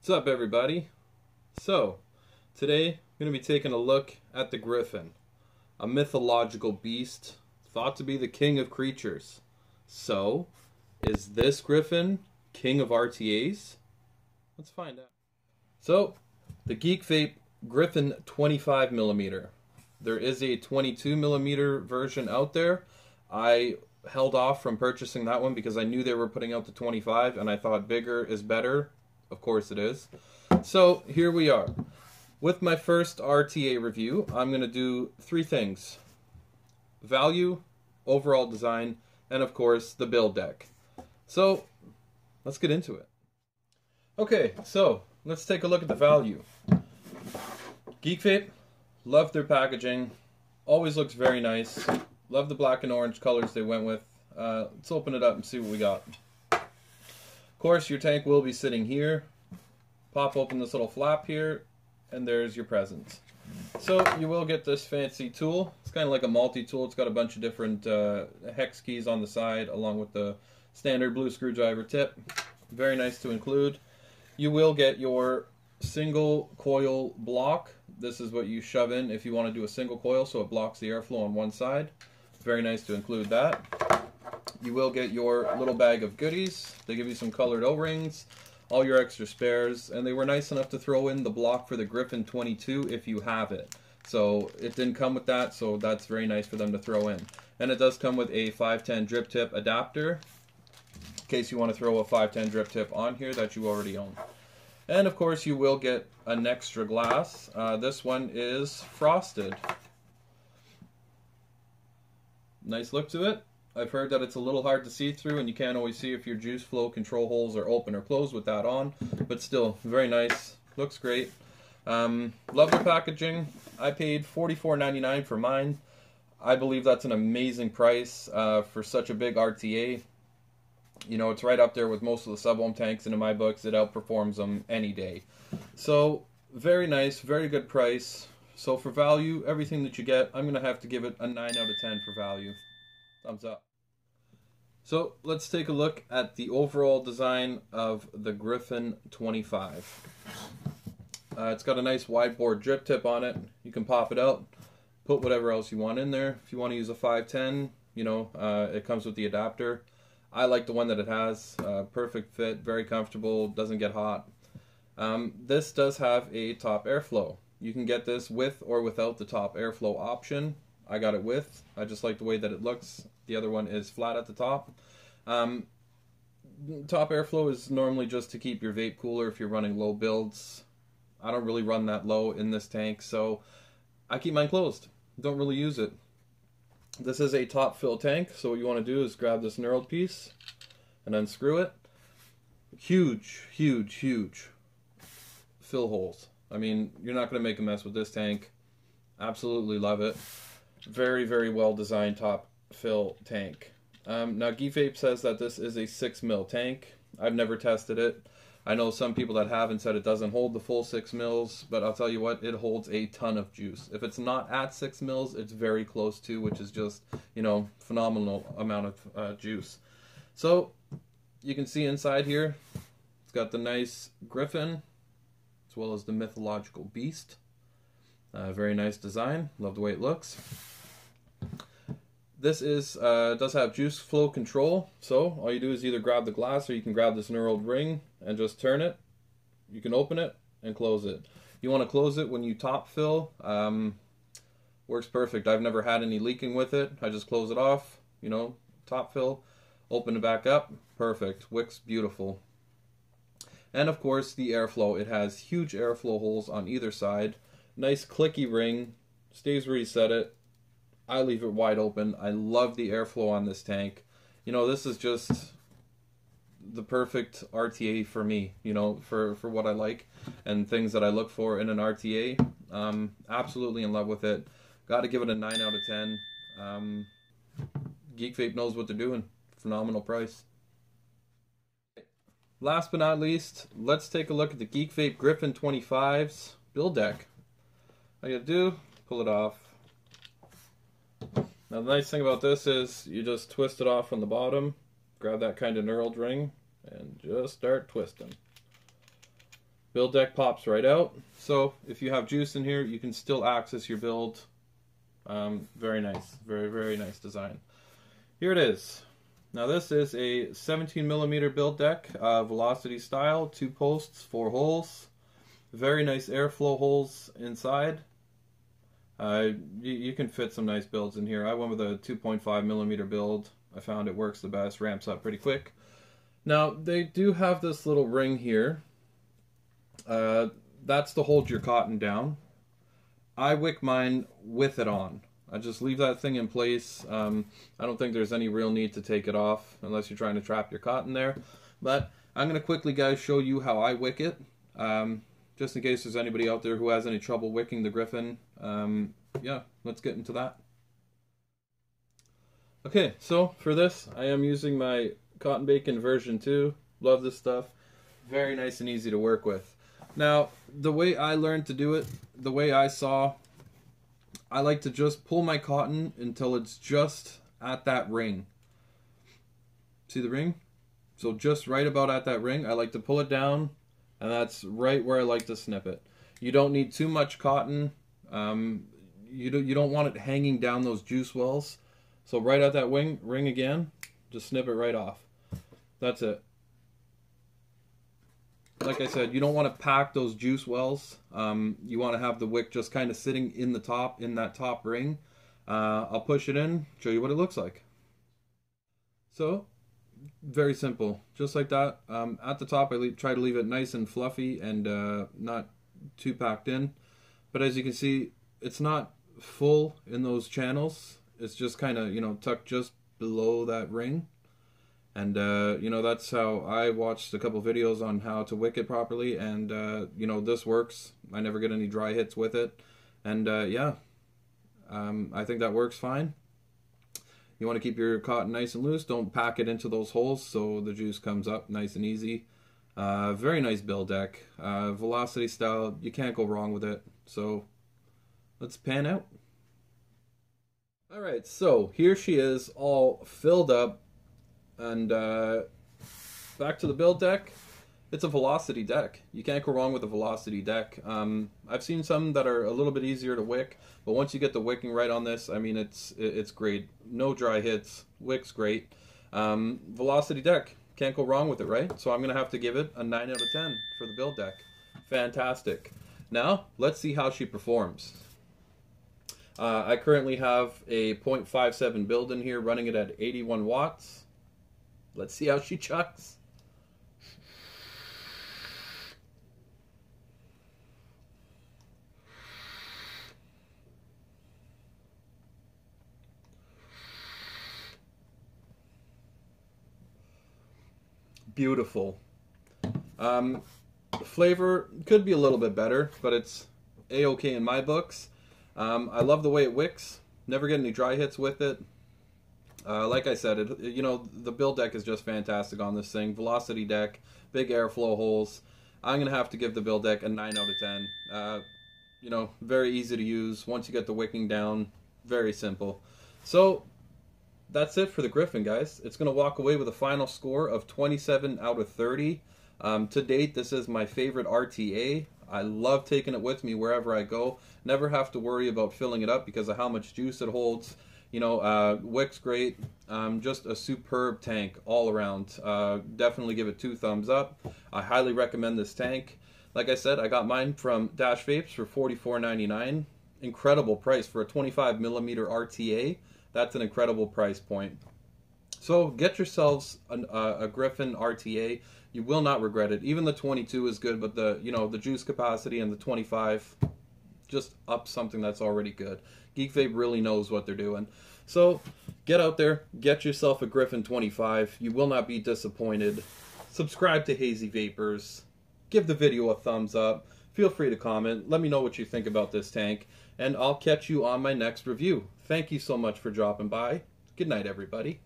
What's up, everybody? So, today I'm going to be taking a look at the Griffin, a mythological beast thought to be the king of creatures. So, is this Griffin king of RTAs? Let's find out. So, the Geekvape Griffin 25mm. There is a 22mm version out there. I held off from purchasing that one because I knew they were putting out the 25 and I thought bigger is better. Of course it is. So here we are. With my first RTA review, I'm going to do three things: value, overall design, and of course the build deck. So let's get into it. Okay, so let's take a look at the value. Geekvape, love their packaging. Always looks very nice. Love the black and orange colors they went with. Let's open it up and see what we got. Of course, your tank will be sitting here. Pop open this little flap here, and there's your presents. So you will get this fancy tool. It's kind of like a multi-tool. It's got a bunch of different hex keys on the side, along with the standard blue screwdriver tip. Very nice to include. You will get your single coil block. This is what you shove in if you want to do a single coil, so it blocks the airflow on one side. Very nice to include that. You will get your little bag of goodies. They give you some colored O-rings, all your extra spares, and they were nice enough to throw in the block for the Griffin 22 if you have it. So it didn't come with that, so that's very nice for them to throw in. And it does come with a 510 drip tip adapter, in case you want to throw a 510 drip tip on here that you already own. And of course you will get an extra glass. This one is frosted. Nice look to it. I've heard that it's a little hard to see through and you can't always see if your juice flow control holes are open or closed with that on, but still very nice. Looks great. Love the packaging. I paid $44.99 for mine. I believe that's an amazing price for such a big RTA. You know, it's right up there with most of the sub-ohm tanks, and in my books it outperforms them any day. So very nice, very good price. So for value, everything that you get, I'm going to have to give it a 9 out of 10 for value. Thumbs up. So let's take a look at the overall design of the Griffin 25. It's got a nice wide bore drip tip on it. You can pop it out, put whatever else you want in there. If you want to use a 510, you know, it comes with the adapter. I like the one that it has. Perfect fit, very comfortable, doesn't get hot. This does have a top airflow. You can get this with or without the top airflow option. I got it with. I just like the way that it looks. The other one is flat at the top. Top airflow is normally just to keep your vape cooler if you're running low builds. I don't really run that low in this tank, so I keep mine closed. Don't really use it. This is a top fill tank, so what you want to do is grab this knurled piece and unscrew it. Huge, huge, huge fill holes. I mean, you're not going to make a mess with this tank. Absolutely love it. Very, very well designed top fill tank. Now Geekvape says that this is a 6mm tank. I've never tested it. I know some people that have and said it doesn't hold the full 6 mils, but I'll tell you what, it holds a ton of juice. If it's not at 6 mils, it's very close to, which is just, you know, phenomenal amount of juice. So you can see inside here, it's got the nice Griffin, as well as the mythological beast. Very nice design. Love the way it looks. This is does have juice flow control, so all you do is either grab the glass or you can grab this knurled ring and just turn it. You can open it and close it. You want to close it when you top fill. Works perfect. I've never had any leaking with it. I just close it off, you know, top fill, open it back up. Perfect. Wicks beautiful. And of course the airflow. It has huge airflow holes on either side. Nice clicky ring. Stays where you set it. I leave it wide open. I love the airflow on this tank. You know, this is just the perfect RTA for me, you know, for what I like and things that I look for in an RTA. Absolutely in love with it. Got to give it a 9 out of 10. Geekvape knows what they're doing. Phenomenal price. Last but not least, let's take a look at the Geekvape Griffin 25's build deck. All you gotta do, pull it off. Now the nice thing about this is you just twist it off from the bottom, grab that kind of knurled ring, and just start twisting. Build deck pops right out. So if you have juice in here, you can still access your build. Very nice. Very, very nice design. Here it is. Now this is a 17mm build deck, velocity style, 2 posts, 4 holes. Very nice airflow holes inside. You can fit some nice builds in here. I went with a 2.5mm build. I found it works the best, ramps up pretty quick. Now they do have this little ring here. That's to hold your cotton down. I wick mine with it on. I just leave that thing in place. I don't think there's any real need to take it off unless you're trying to trap your cotton there. But I'm going to quickly, guys, show you how I wick it. Just in case there's anybody out there who has any trouble wicking the Griffin. Yeah, let's get into that. Okay, so for this, I am using my Cotton Bacon version 2. Love this stuff. Very nice and easy to work with. Now, the way I learned to do it, the way I saw, I like to just pull my cotton until it's just at that ring. See the ring? So just right about at that ring, I like to pull it down, and that's right where I like to snip it. You don't need too much cotton. You don't want it hanging down those juice wells. So right at that ring again, just snip it right off. That's it. Like I said, you don't want to pack those juice wells. You want to have the wick just kind of sitting in the top, in that top ring. I'll push it in, show you what it looks like. So, very simple. Just like that. At the top, I try to leave it nice and fluffy and not too packed in. But as you can see, it's not full in those channels. It's just kind of, tucked just below that ring. And, that's how I watched a couple videos on how to wick it properly. And, this works. I never get any dry hits with it. And, I think that works fine. You want to keep your cotton nice and loose. Don't pack it into those holes so the juice comes up nice and easy. Very nice build deck. Velocity style. You can't go wrong with it. So, let's pan out. Alright, so here she is all filled up. And back to the build deck. It's a velocity deck. You can't go wrong with a velocity deck. I've seen some that are a little bit easier to wick, but once you get the wicking right on this, I mean, it's great. No dry hits. Wick's great. Velocity deck. Can't go wrong with it, right? So I'm going to have to give it a 9 out of 10 for the build deck. Fantastic. Now, let's see how she performs. I currently have a 0.57 build in here, running it at 81 watts. Let's see how she chucks. Beautiful. The flavor could be a little bit better, but it's a-okay in my books. I love the way it wicks. Never get any dry hits with it. Like I said, the build deck is just fantastic on this thing. Velocity deck, big airflow holes. I'm going to have to give the build deck a 9 out of 10. Very easy to use. Once you get the wicking down, very simple. So, that's it for the Griffin, guys. It's going to walk away with a final score of 27 out of 30. To date, this is my favorite RTA. I love taking it with me wherever I go. Never have to worry about filling it up because of how much juice it holds. Wick's great. Just a superb tank all around. Definitely give it 2 thumbs up. I highly recommend this tank. Like I said, I got mine from Dash Vapes for $44.99. Incredible price for a 25mm RTA. That's an incredible price point. So get yourselves a Griffin RTA. You will not regret it. Even the 22 is good, but the juice capacity and the 25 just up something that's already good. Geekvape really knows what they're doing. So get out there, get yourself a Griffin 25. You will not be disappointed. Subscribe to Hazey Vapors. Give the video a thumbs up. Feel free to comment. Let me know what you think about this tank. And I'll catch you on my next review. Thank you so much for dropping by. Good night, everybody.